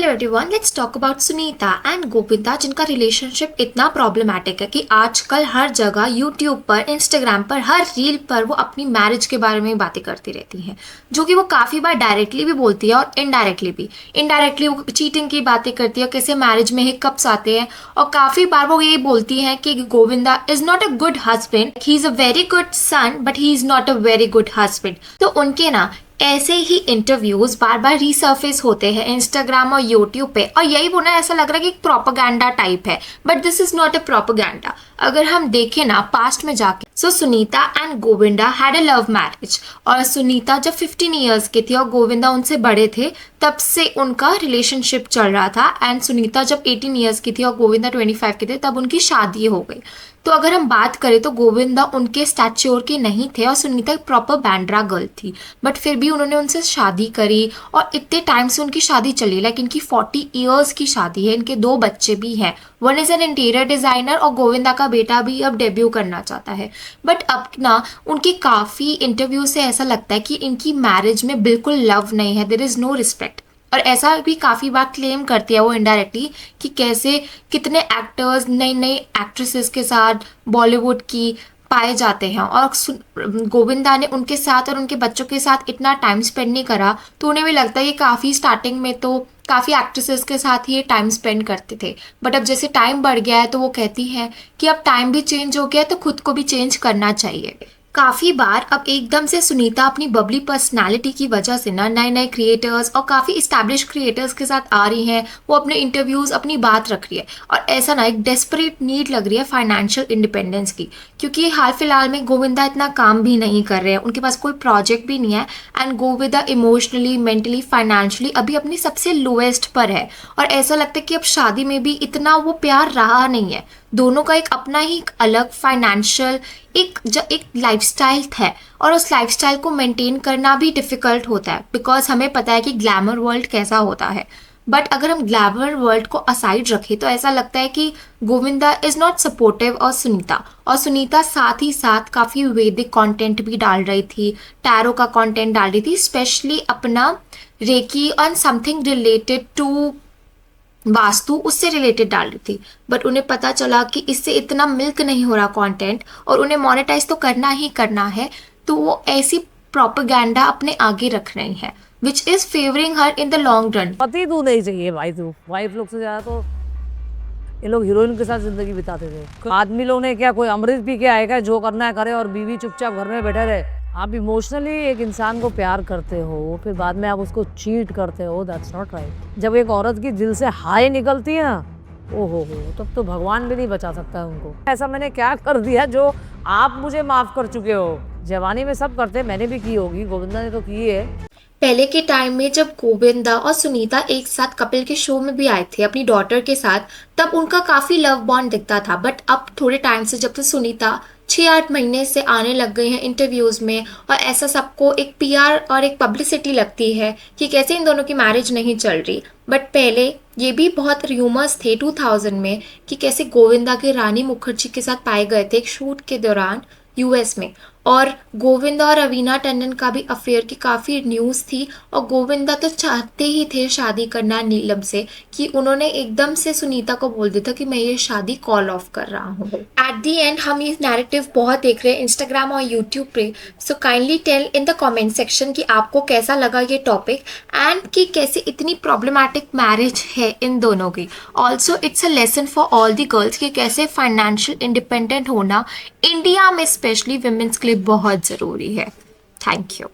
Hello everyone, let's talk about Sunita and Govinda, जिनका relationship इतना problematic है कि आजकल हर जगह यूट्यूब पर, इंस्टाग्राम पर, हर रील पर वो अपनी मैरिज के बारे में बातें करती रहती हैं, जो कि वो काफ़ी बार डायरेक्टली भी बोलती है और इनडायरेक्टली भी। इनडायरेक्टली वो चीटिंग की बातें करती है, कैसे मैरिज में हिकअप्स आते हैं, और काफ़ी बार वो ये बोलती हैं कि Govinda is not a good husband, he is a very good son but he is not a very good husband. तो उनके ना ऐसे ही इंटरव्यूज बार बार रिसर्फेस होते हैं इंस्टाग्राम और यूट्यूब पे, और यही बोलना ऐसा लग रहा है कि एक प्रोपेगेंडा टाइप है, but this is not a propaganda. अगर हम देखें ना पास्ट में जाके, so Sunita and Govinda had a love marriage, और सुनीता जब 15 ईयर्स की थी और गोविंदा उनसे बड़े थे, तब से उनका रिलेशनशिप चल रहा था। एंड सुनीता जब 18 ईयर्स की थी और गोविंदा 25 के थे, तब उनकी शादी हो गई। तो अगर हम बात करें तो गोविंदा उनके स्टैच्योर के नहीं थे और सुनीता एक प्रॉपर बैंड्रा गर्ल थी, बट फिर भी उन्होंने उनसे शादी करी और इतने टाइम से उनकी शादी चली। लाइक इनकी 40 ईयर्स की शादी है, इनके 2 बच्चे भी हैं, one is an interior designer और गोविंदा का बेटा भी अब डेब्यू करना चाहता है। बट अब ना उनकी काफ़ी इंटरव्यू से ऐसा लगता है कि इनकी मैरिज में बिल्कुल लव नहीं है, देयर इज़ नो रिस्पेक्ट। और ऐसा भी काफ़ी बार क्लेम करती है वो इनडायरेक्टली कि कैसे कितने एक्टर्स नई नई एक्ट्रेसेस के साथ बॉलीवुड की पाए जाते हैं, और गोविंदा ने उनके साथ और उनके बच्चों के साथ इतना टाइम स्पेंड नहीं करा। तो उन्हें भी लगता है कि काफ़ी स्टार्टिंग में तो काफ़ी एक्ट्रेसेस के साथ ही ये टाइम स्पेंड करते थे, बट अब जैसे टाइम बढ़ गया है तो वो कहती हैं कि अब टाइम भी चेंज हो गया है, तो खुद को भी चेंज करना चाहिए। काफ़ी बार अब एकदम से सुनीता अपनी बबली पर्सनालिटी की वजह से ना नए नए क्रिएटर्स और काफ़ी इस्टेब्लिश क्रिएटर्स के साथ आ रही हैं, वो अपने इंटरव्यूज़ अपनी बात रख रही है, और ऐसा ना एक डेस्परेट नीड लग रही है फाइनेंशियल इंडिपेंडेंस की, क्योंकि हाल फिलहाल में गोविंदा इतना काम भी नहीं कर रहे हैं, उनके पास कोई प्रोजेक्ट भी नहीं है, and Govinda emotionally, mentally, financially अभी अपनी सबसे लोएस्ट पर है। और ऐसा लगता है कि अब शादी में भी इतना वो प्यार रहा नहीं है, दोनों का एक अपना ही एक अलग फाइनेंशियल एक लाइफस्टाइल है, और उस लाइफस्टाइल को मेंटेन करना भी डिफ़िकल्ट होता है, बिकॉज हमें पता है कि ग्लैमर वर्ल्ड कैसा होता है। बट अगर हम ग्लैमर वर्ल्ड को असाइड रखें तो ऐसा लगता है कि गोविंदा इज़ नॉट सपोर्टिव और सुनीता साथ ही साथ काफ़ी वैदिक कंटेंट भी डाल रही थी, टैरो का कंटेंट डाल रही थी, स्पेशली अपना रेकी और समथिंग रिलेटेड टू वास्तु, उससे रिलेटेड डाल रही थी। बट उन्हें पता चला कि इससे इतना मिल्क नहीं हो रहा कंटेंट, और उन्हें मोनेटाइज तो करना ही करना है, तो वो ऐसी प्रोपेगेंडा अपने आगे रख रही है which is favouring her in the long run. पति तू नहीं चाहिए भाई, तू वाइफ लोग से ज्यादा तो ये लोग हीरोइन के साथ जिंदगी बिताते थे। आदमी लोग ने क्या कोई अमृत पी के आएगा, जो करना है करे, और बीवी चुपचाप घर में बैठे रहे। आप इमोशनली एक इंसान को प्यार करते हो, फिर बाद में आप उसको चीट करते हो, दैट्स नॉट राइट। जब एक औरत की दिल से हाय निकलती है ना, ओहो तब तो भगवान भी नहीं बचा सकता है उनको। ऐसा मैंने क्या कर दिया जो आप मुझे माफ कर चुके हो? जवानी में सब करते, मैंने भी की होगी, गोविंदा ने तो की है। पहले के टाइम में जब गोविंदा और सुनीता एक साथ कपिल के शो में भी आए थे अपनी डॉटर के साथ, तब उनका काफ़ी लव बॉन्ड दिखता था। बट अब थोड़े टाइम से जब से सुनीता 6-8 महीने से आने लग गई हैं इंटरव्यूज़ में, और ऐसा सबको एक पीआर और एक पब्लिसिटी लगती है कि कैसे इन दोनों की मैरिज नहीं चल रही। बट पहले ये भी बहुत र्यूमर्स थे 2000 में कि कैसे गोविंदा के रानी मुखर्जी के साथ पाए गए थे एक शूट के दौरान यूएस में, और गोविंदा और रवीना टंडन का भी अफेयर की काफ़ी न्यूज़ थी। और गोविंदा तो चाहते ही थे शादी करना नीलम से, कि उन्होंने एकदम से सुनीता को बोल दिया था कि मैं ये शादी कॉल ऑफ कर रहा हूँ। एट दी एंड हम ये नैरेटिव बहुत देख रहे हैं इंस्टाग्राम और यूट्यूब पे। So kindly tell in the comment section कि आपको कैसा लगा ये टॉपिक, एंड कि कैसे इतनी प्रॉब्लमैटिक मैरिज है इन दोनों की। Also it's a lesson for all the girls कि कैसे फाइनेंशियल इंडिपेंडेंट होना इंडिया में स्पेशली विमेंस के लिए बहुत ज़रूरी है। Thank you.